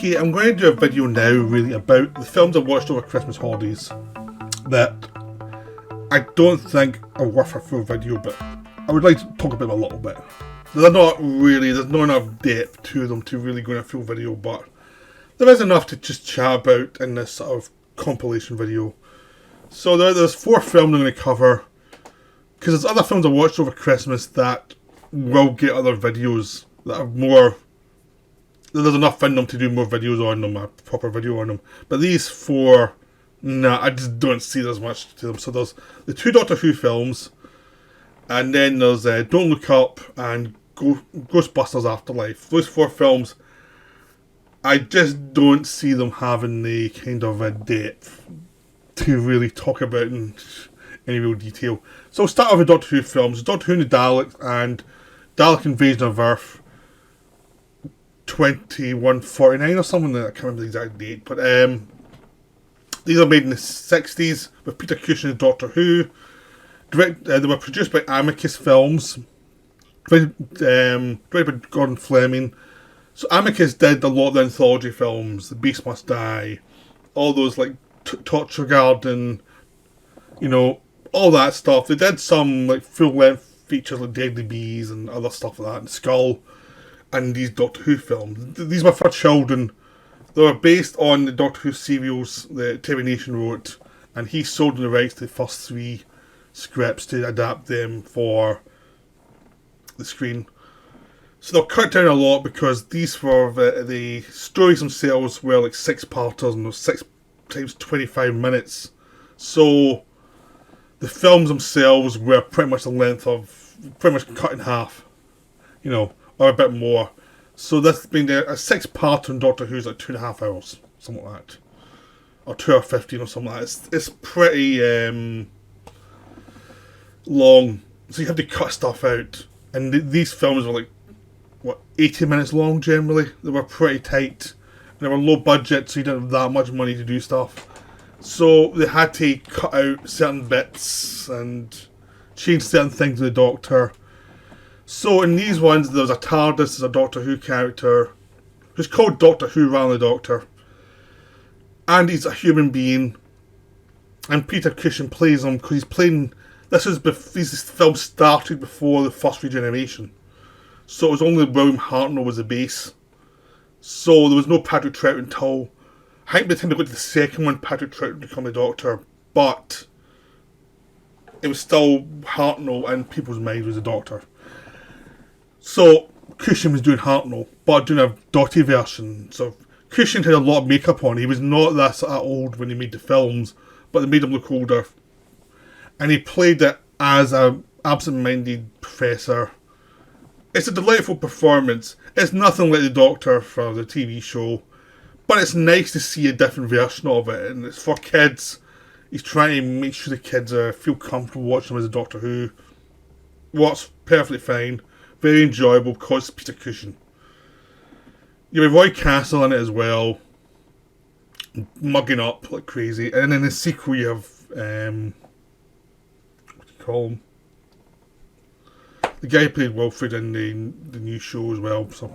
Okay, I'm going to do a video now really about the films I watched over Christmas holidays that I don't think are worth a full video, but I would like to talk about them a little bit. There's not enough depth to them to really go in a full video, but there is enough to just chat about in this sort of compilation video. So there's 4 films I'm going to cover, because there's other films I watched over Christmas that will get other videos that are more... There's enough in them to do more videos on them, a proper video on them. But these 4, nah, I just don't see there's much to them. So there's the 2 Doctor Who films, and then there's Don't Look Up and Ghostbusters Afterlife. Those 4 films, I just don't see them having the kind of depth to really talk about in any real detail. So we'll start off with Doctor Who films. Doctor Who and the Daleks and Dalek Invasion of Earth 2149 or something. I can't remember the exact date, but these are made in the 60s with Peter Cushing as Doctor Who. They were produced by Amicus Films, directed by Gordon Fleming. So Amicus did a lot of the anthology films, The Beast Must Die, all those like Torture Garden, you know, all that stuff. They did some like full-length features like Deadly Bees and other stuff like that, and Skull, and these Doctor Who films. These were for children. They were based on the Doctor Who serials that Terry Nation wrote, and he sold the rights to the first 3 scripts to adapt them for the screen. So they'll cut down a lot because these were the stories themselves were like 6-parters and those 6 times 25 minutes. So the films themselves were pretty much the length of, pretty much cut in half, you know, or a bit more. So this being a 6-parter on Doctor Who's like 2.5 hours, something like that, or 2 hours 15 or something like that. It's pretty long, so you have to cut stuff out. And these films were like, what, 80 minutes long generally. They were pretty tight. And they were low budget, so you didn't have that much money to do stuff. So they had to cut out certain bits and change certain things with the Doctor. So in these ones, there's a TARDIS, there's a Doctor Who character who's called Doctor Who rather than the Doctor. And he's a human being. And Peter Cushing plays him because he's playing... This film started before the first regeneration. So it was only William Hartnell was the base. So there was no Patrick Troughton until... I think by the time they got to the second one, Patrick Troughton became the Doctor. But it was still Hartnell in people's minds was the Doctor. So Cushing was doing Hartnell, but doing a Dottie version. So Cushing had a lot of makeup on. He was not that old when they made the films, but they made him look older. And he played it as an absent-minded professor. It's a delightful performance. It's nothing like the Doctor for the TV show, but it's nice to see a different version of it. And it's for kids. He's trying to make sure the kids feel comfortable watching him as a Doctor Who. Works perfectly fine. Very enjoyable because it's Peter Cushing. You have Roy Castle in it as well, mugging up like crazy. And in the sequel you have what do you call him? The guy who played Wilfred in the new show as well. So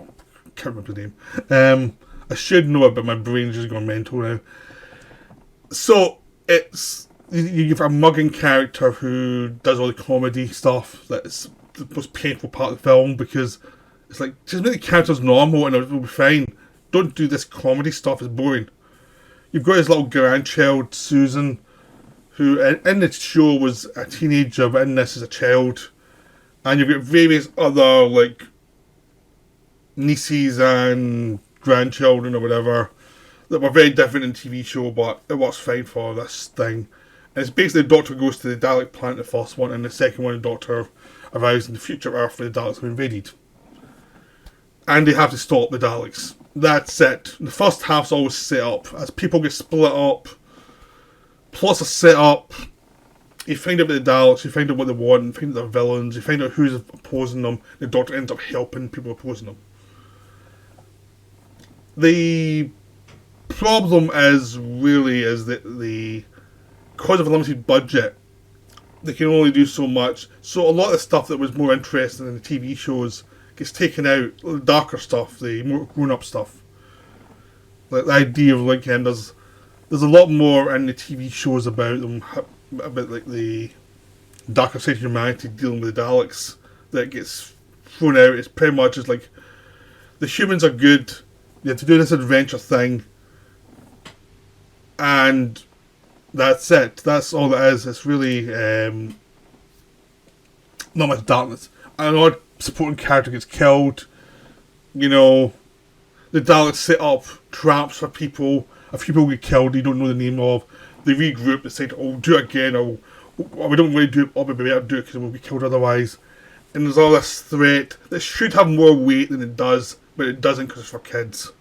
I can't remember the name. I should know it, but my brain's just gone mental now. So it's you've a mugging character who does all the comedy stuff. That's the most painful part of the film because it's like, just make the characters normal and it'll be fine. Don't do this comedy stuff, it's boring. You've got his little grandchild, Susan, who in the show was a teenager, but in this is a child. And you've got various other, like, nieces and grandchildren or whatever that were very different in the TV show, but it works fine for this thing. And it's basically the Doctor goes to the Dalek planet, the first one, and the second one, the Doctor arrives in the future Earth where the Daleks have invaded. And they have to stop the Daleks. That's it. The first half's always set up. As people get split up, plus a set up, you find out about the Daleks, you find out what they want, you find out their villains, you find out who's opposing them, the Doctor ends up helping people opposing them. The problem is that because of a limited budget, they can only do so much. So a lot of the stuff that was more interesting in the TV shows gets taken out. The darker stuff, the more grown-up stuff. Like the idea of like there's a lot more in the TV shows about them, about like the darker side of humanity dealing with the Daleks that gets thrown out. It's pretty much just like the humans are good. They have to do this adventure thing, and that's it. That's all it is. It's really not much darkness. An odd supporting character gets killed. You know, the Daleks set up traps for people. A few people get killed you don't know the name of. They regroup, they say, oh, do it again, or we don't really do it, or maybe better do it because we'll be killed otherwise. And there's all this threat that should have more weight than it does, but it doesn't because it's for kids.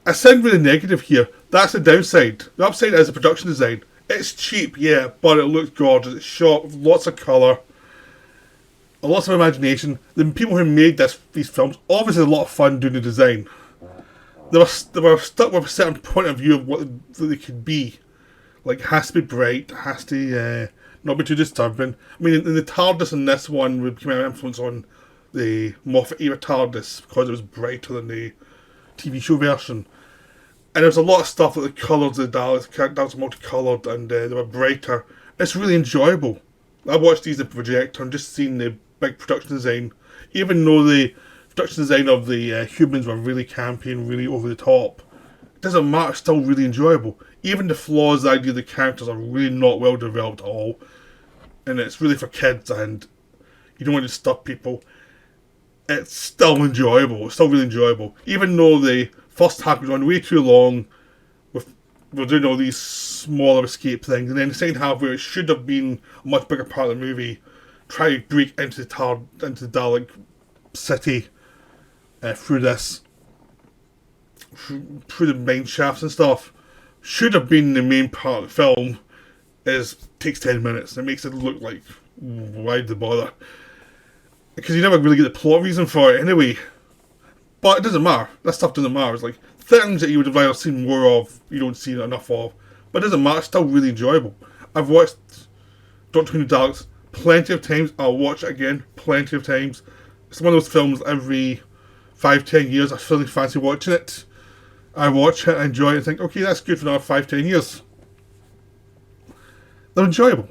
I sound really negative here. That's the downside. The upside is the production design. It's cheap, yeah, but it looks gorgeous. It's shot with lots of colour, lots of imagination. The people who made these films, obviously a lot of fun doing the design. They were stuck with a certain point of view of what they could be. Like, it has to be bright, it has to not be too disturbing. I mean, in the TARDIS in this one would become an influence on the Moffat era TARDIS because it was brighter than the TV show version. And there was a lot of stuff like the colours of the Daleks were multicoloured and they were brighter. It's really enjoyable. I watched these in the projector and just seeing the big production design, even though the production design of the humans were really campy and really over the top, it doesn't matter, it's still really enjoyable. Even the flaws, the idea of the characters are really not well developed at all, and it's really for kids and you don't want to disturb people. It's still enjoyable, it's still really enjoyable. Even though the first half was on way too long, we're doing all these smaller escape things, and then the second half, where it should have been a much bigger part of the movie, try to break into the Dalek city through the mine shafts and stuff, should have been the main part of the film. Takes 10 minutes. It makes it look like, why'd they bother? Because you never really get the plot reason for it anyway. But it doesn't matter. That stuff doesn't matter. It's like things that you would have rather seen more of, you don't see enough of. But it doesn't matter. It's still really enjoyable. I've watched Doctor Who and the Daleks plenty of times. I'll watch it again plenty of times. It's one of those films every 5-10 years I really fancy watching it. I watch it, I enjoy it, and think, okay, that's good for another 5-10 years. They're enjoyable.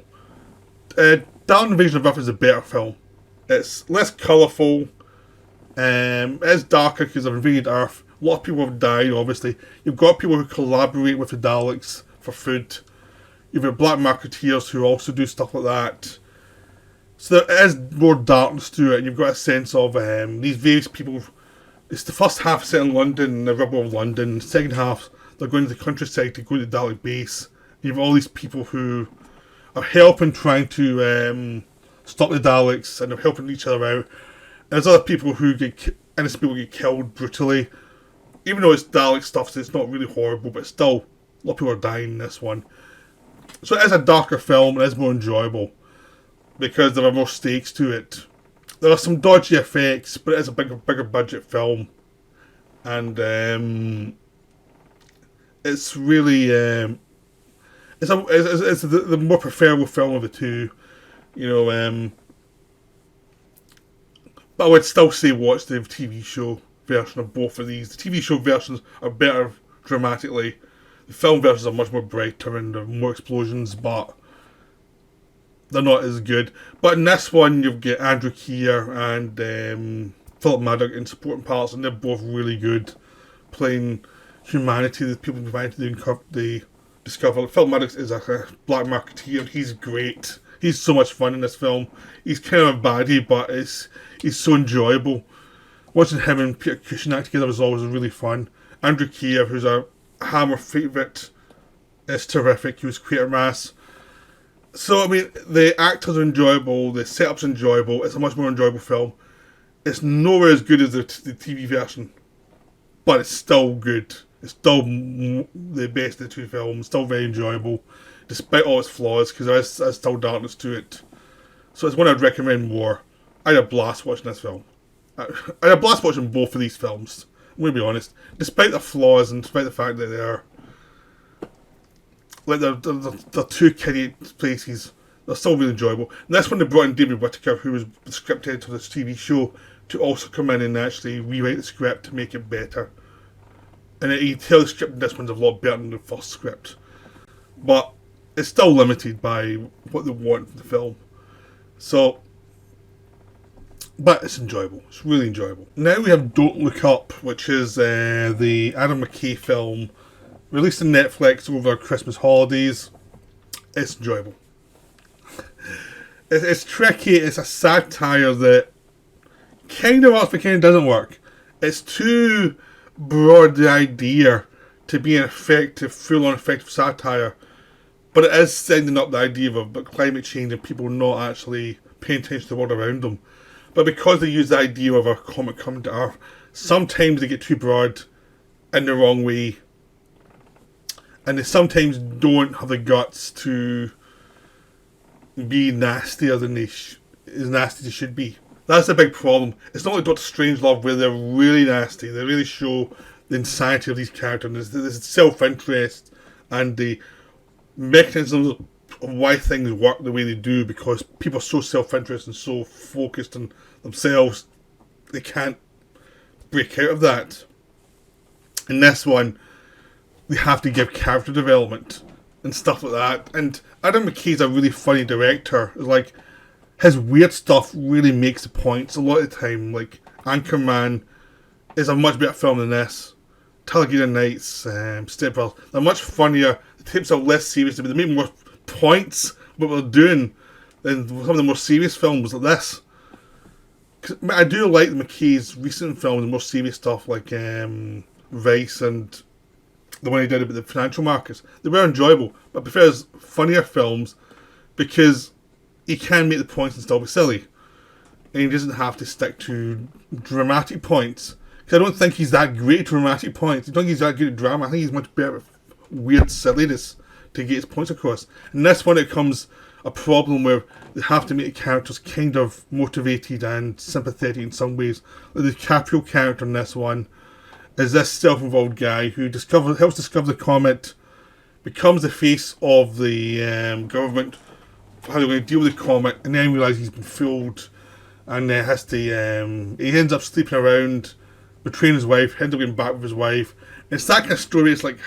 Dalek Invasion of Earth is a better film. It's less colourful. It's darker because they've invaded Earth. A lot of people have died, obviously. You've got people who collaborate with the Daleks for food. You've got Black Marketeers who also do stuff like that. So there is more darkness to it, and you've got a sense of these various people. It's the first half set in London, the rubble of London. The second half, they're going to the countryside to go to the Dalek base. You have all these people who are helping, trying to stop the Daleks, and they're helping each other out. And there's other people who innocent people get killed brutally. Even though it's Dalek stuff, so it's not really horrible, but still, a lot of people are dying in this one. So it is a darker film, and it is more enjoyable, because there are more stakes to it. There are some dodgy effects, but it is a bigger budget film, and it's really it's the more preferable film of the two, you know. But I would still say watch the TV show version of both of these. The TV show versions are better dramatically. The film versions are much more brighter and there are more explosions, but they're not as good. But in this one, you've got Andrew Keir and Philip Maddock in supporting parts, and they're both really good, playing humanity, the people in humanity they discover. Philip Maddock is a Black Marketeer, and he's great. He's so much fun in this film. He's kind of a baddie, but he's so enjoyable. Watching him and Peter Cushing act together was always really fun. Andrew Keir, who's a Hammer favourite, is terrific. He was Quatermass. So, I mean, the actors are enjoyable, the setup's enjoyable, it's a much more enjoyable film. It's nowhere as good as the TV version, but it's still good. It's still the best of the two films, still very enjoyable, despite all its flaws, because there's still darkness to it. So it's one I'd recommend more. I had a blast watching this film. I had a blast watching both of these films, I'm going to be honest. Despite the flaws and despite the fact that they're two kiddie places, they're still really enjoyable. And that's when they brought in David Whittaker, who was the script editor of this TV show, to also come in and actually rewrite the script to make it better. And you tell the script in this one's a lot better than the first script. But it's still limited by what they want from the film. So, but it's enjoyable. It's really enjoyable. Now we have Don't Look Up, which is the Adam McKay film released on Netflix over Christmas holidays. It's enjoyable. It's tricky. It's a satire that kind of works but kind of doesn't work. It's too broad the idea to be an effective, full-on effective satire, but it is sending up the idea of about climate change and people not actually paying attention to the world around them. But because they use the idea of a comet coming to Earth, sometimes they get too broad in the wrong way, and they sometimes don't have the guts to be nastier than as nasty as they should be. That's a big problem. It's not like Doctor Strangelove where they're really nasty. They really show the insanity of these characters. There's self-interest and the mechanisms of why things work the way they do, because people are so self-interested and so focused on themselves, they can't break out of that. In this one, they have to give character development and stuff like that. And Adam McKay's a really funny director. Like, his weird stuff really makes the points a lot of the time. Like, Anchorman is a much better film than this. Talladega Nights, Step Brothers, they're much funnier. The tapes are less serious, but they make more points what they're doing than some of the more serious films like this. I do like McKay's recent films, the more serious stuff like Vice and the one he did about the financial markets. They were enjoyable, but I prefer his funnier films because he can make the points and still be silly. And he doesn't have to stick to dramatic points. Because I don't think he's that great at dramatic points. I don't think he's that good at drama. I think he's much better at weird silliness to get his points across. And that's when it comes a problem where they have to make the characters kind of motivated and sympathetic in some ways. Like the DiCaprio character in this one is this self-involved guy who helps discover the comet, becomes the face of the government for how they're going to deal with the comet, and then realises he's been fooled, and has to. He ends up sleeping around, betraying his wife, ends up getting back with his wife. And it's that kind of story. It's like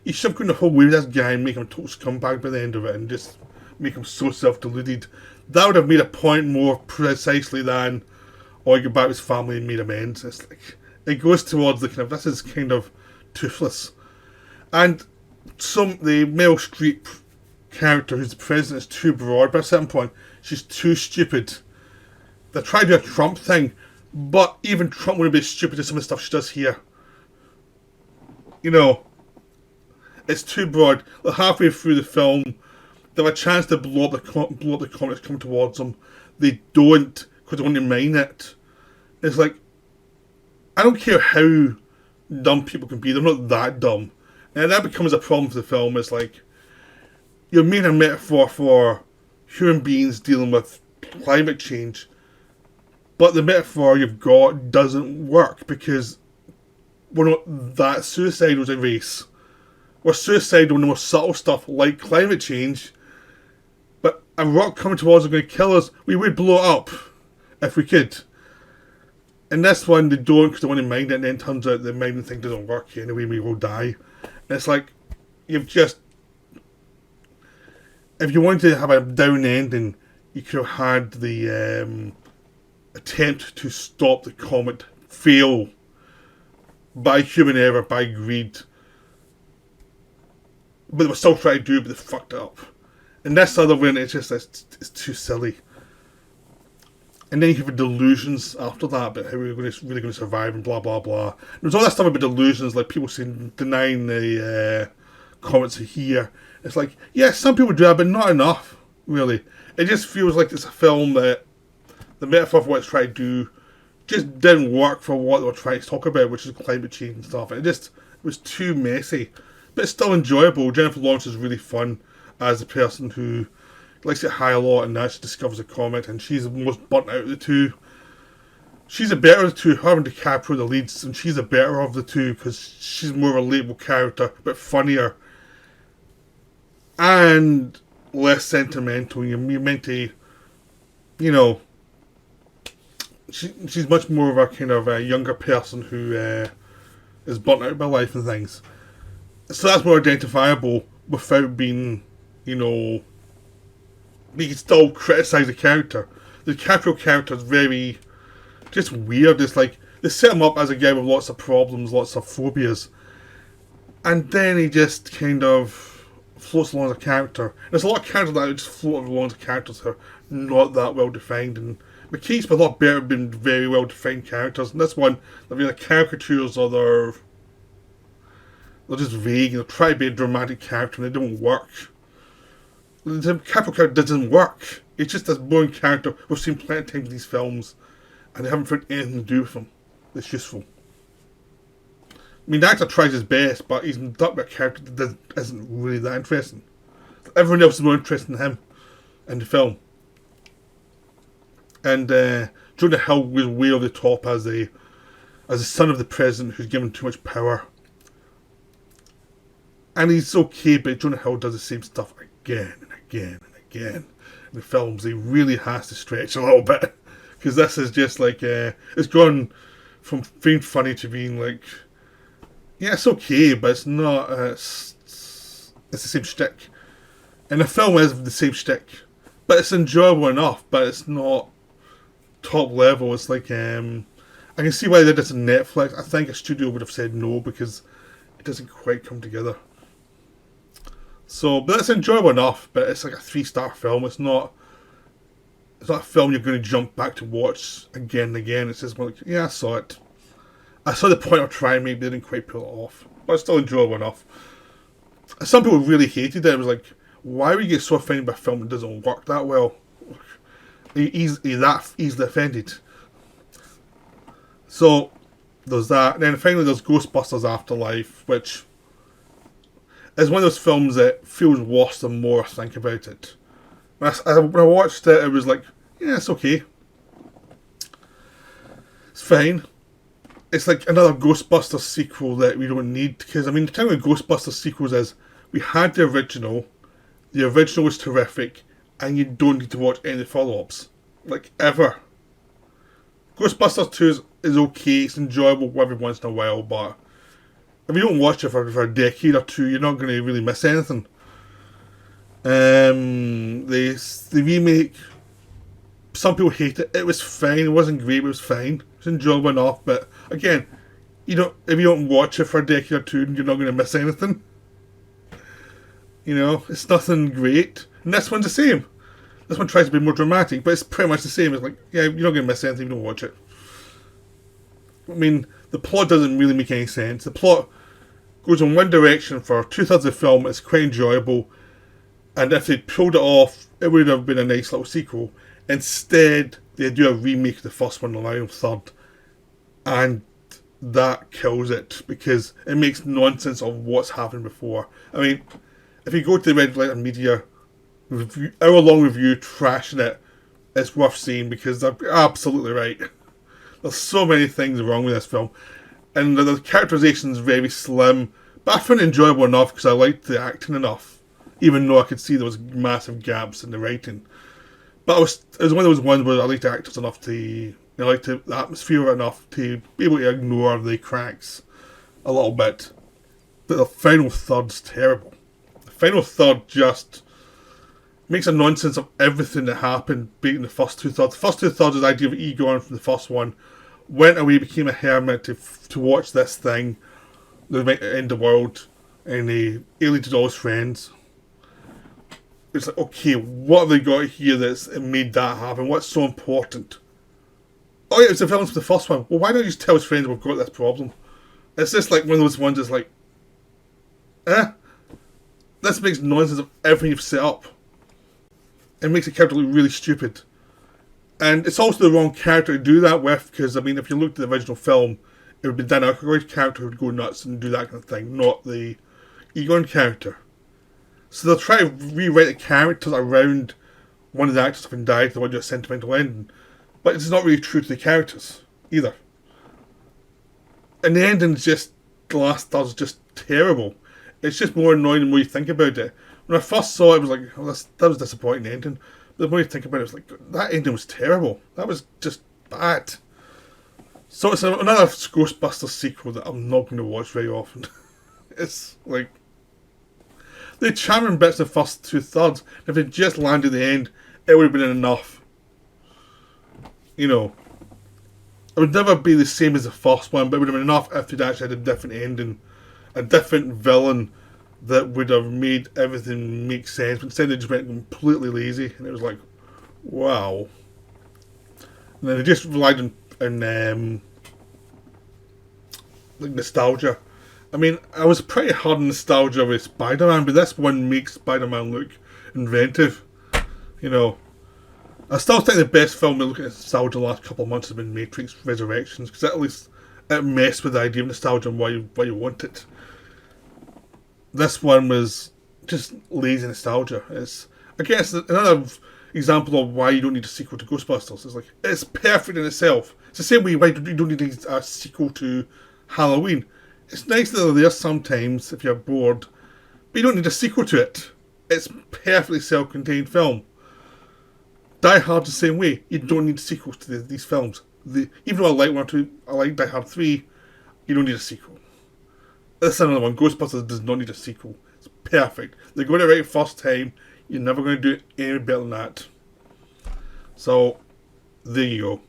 you should have gone the whole way with this guy and make him a total scumbag by the end of it, and just make him so self-deluded. That would have made a point more precisely than, he got back with his family and made amends. It's like it goes towards the kind of, this is kind of toothless. And the Meryl Streep character who's the president is too broad, but at a certain point she's too stupid. They try to do a Trump thing, but even Trump wouldn't be stupid to some of the stuff she does here. You know, it's too broad. Like halfway through the film, they have a chance to blow up the comet that's coming towards them. They don't, because they want to mine it. It's like, I don't care how dumb people can be, they're not that dumb. And that becomes a problem for the film. It's like, you're making a metaphor for human beings dealing with climate change, but the metaphor you've got doesn't work because we're not that suicidal as a race. We're suicidal in the more subtle stuff like climate change, but a rock coming towards us is going to kill us. We would blow it up if we could. In this one, they don't because they want to mine it, and then it turns out the mining thing doesn't work anyway, we will die. And it's like, you've just... If you wanted to have a down ending, you could have had the attempt to stop the comet fail by human error, by greed. But they were still trying to do it, but they fucked it up. And this other one, it's too silly. And then you have delusions after that about how we're really going to survive and blah blah blah. There's all that stuff about delusions, like people saying denying the comets are here. It's like, yeah, some people do that, but not enough, really. It just feels like it's a film that the metaphor of what it's trying to do just didn't work for what they were trying to talk about, which is climate change and stuff. And it was too messy. But it's still enjoyable. Jennifer Lawrence is really fun as a person who likes to get high a lot, and now she discovers a comet, and she's the most burnt out of the two. She's the better of the two. Her and DiCaprio the leads, and she's the better of the two because she's more of a relatable character, but funnier and less sentimental. You're meant to, you know, she's much more of a kind of a younger person who is burnt out by life and things. So that's more identifiable without being, you know, you can still criticise the character. The Caprio character is very just weird. It's like they set him up as a guy with lots of problems, lots of phobias, and then he just kind of floats along as a character. There's a lot of characters that just float along as characters that are not that well defined, and McKeith's a lot better been very well defined characters. And this one, they're either caricatures or they're just vague. They're trying to be a dramatic character and they don't work. The Caprio character doesn't work. It's just this boring character we've seen plenty of times in these films, and they haven't found anything to do with him that's useful. I mean, the actor tries his best, but he's stuck with a character that isn't really that interesting. Everyone else is more interested in him in the film. And Jonah Hill was way over the top as the son of the president who's given too much power. And he's okay, but Jonah Hill does the same stuff again and again and again in the films. He really has to stretch a little bit, because this is just like it's gone from being funny to being like, yeah, it's okay, but it's not. It's the same shtick, and the film is the same shtick, but it's enjoyable enough. But it's not top level. It's like I can see why they did this on Netflix. I think a studio would have said no because it doesn't quite come together. So, but it's enjoyable enough. But it's like a 3-star film. It's not a film you're going to jump back to watch again and again. It's just like, yeah, I saw it. I saw the point of trying. Maybe they didn't quite pull it off, but it's still enjoyable enough. Some people really hated it. It was like, why would you get so offended by a film that doesn't work that well? He's that easily offended. So there's that. And then finally there's Ghostbusters Afterlife, which is one of those films that feels worse the more I think about it. When I watched it, it was like, yeah, it's okay. It's fine. It's like another Ghostbusters sequel that we don't need, because I mean the thing with Ghostbusters sequels is we had the original was terrific, and you don't need to watch any follow-ups, like ever. Ghostbusters 2 is okay, it's enjoyable every once in a while, but if you don't watch it for a decade or two, you're not going to really miss anything. The remake, some people hate it. It was fine. It wasn't great, but it was fine. It was enjoyable enough. But again, if you don't watch it for a decade or two, you're not going to miss anything. You know, it's nothing great. And this one's the same. This one tries to be more dramatic, but it's pretty much the same. It's like, yeah, you're not going to miss anything if you don't watch it. I mean, the plot doesn't really make any sense. The plot goes in one direction for 2/3 of the film. It's quite enjoyable. And if they'd pulled it off, it would have been a nice little sequel. Instead, they do a remake of the first one, allowing a third. And that kills it, because it makes nonsense of what's happened before. I mean, if you go to the Red Letter Media hour-long review trashing it, it's worth seeing, because they're absolutely right. There's so many things wrong with this film. And the characterization is very slim, but I found it enjoyable enough because I liked the acting enough, even though I could see there was massive gaps in the writing. But it was one of those ones where I liked the actors enough to, I liked the atmosphere enough to be able to ignore the cracks a little bit. But the final third's terrible. The final third just makes a nonsense of everything that happened beating the first 2/3. The first 2/3 is the idea of Egon from the first one. Went away, became a hermit to watch this thing that might end the world, and he alienated all his friends. It's like, okay, what have they got here that's made that happen? What's so important? Oh yeah, it's the villains for the first one. Well, why don't you just tell his friends we've got this problem? It's just like one of those ones that's like, this makes nonsense of everything you've set up. It makes the character look really stupid. And it's also the wrong character to do that with, because, I mean, if you looked at the original film, it would be Dan Aykroyd's character who would go nuts and do that kind of thing, not the Egon character. So they'll try to rewrite the characters around one of the actors having died, they want to do a sentimental ending. But it's not really true to the characters, either. And the ending is just, the last third is just terrible. It's just more annoying the more you think about it. When I first saw it, I was like, oh, that was a disappointing ending. But the more you think about it, it's like, that ending was terrible. That was just bad. So it's another Ghostbusters sequel that I'm not going to watch very often. It's like the charming bits in the first two thirds. If it just landed at the end, it would have been enough. You know, it would never be the same as the first one, but it would have been enough if they'd actually had a different ending, a different villain that would have made everything make sense. But instead, they just went completely lazy, and it was like, wow. And then they just relied on like nostalgia. I mean, I was pretty hard on nostalgia with Spider-Man, but this one makes Spider-Man look inventive. You know, I still think the best film we look at nostalgia the last couple of months has been Matrix Resurrections, because at least it messed with the idea of nostalgia and why you want it. This one was just lazy nostalgia. It's, I guess, another example of why you don't need a sequel to Ghostbusters. It's like, it's perfect in itself. It's the same way why you don't need a sequel to Halloween. It's nice that they're there sometimes if you're bored, but you don't need a sequel to it. It's perfectly self-contained film. Die Hard's the same way. You don't need sequels to these films. Even though I like 1 or 2, I like Die Hard 3, you don't need a sequel. This is another one. Ghostbusters does not need a sequel. It's perfect. They got it right first time. You're never going to do it any better than that. So, there you go.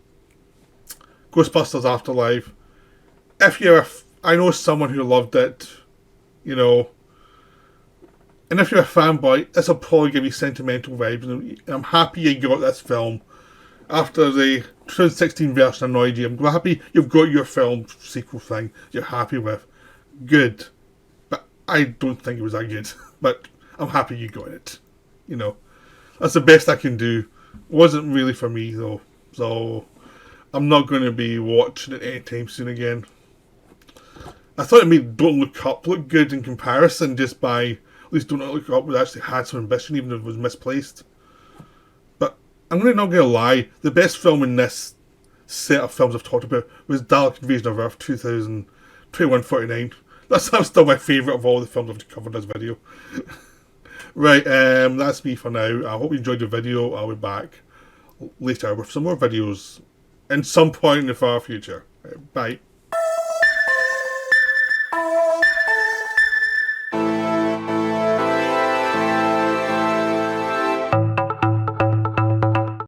Ghostbusters Afterlife. If you're I know someone who loved it, you know, and if you're a fanboy, this will probably give you sentimental vibes. And I'm happy you got this film. After the 2016 version annoyed you, I'm happy you've got your film sequel thing you're happy with. Good. But I don't think it was that good. But I'm happy you got it. You know, that's the best I can do. Wasn't really for me though. So, I'm not going to be watching it anytime soon again. I thought it made Don't Look Up look good in comparison, just by, at least Don't Look Up would actually had some ambition, even if it was misplaced. But I'm not going to lie, the best film in this set of films I've talked about was Dalek Invasion of Earth 2149. That's still my favourite of all the films I've covered in this video. Right, that's me for now. I hope you enjoyed the video. I'll be back later with some more videos in some point in the far future. Bye.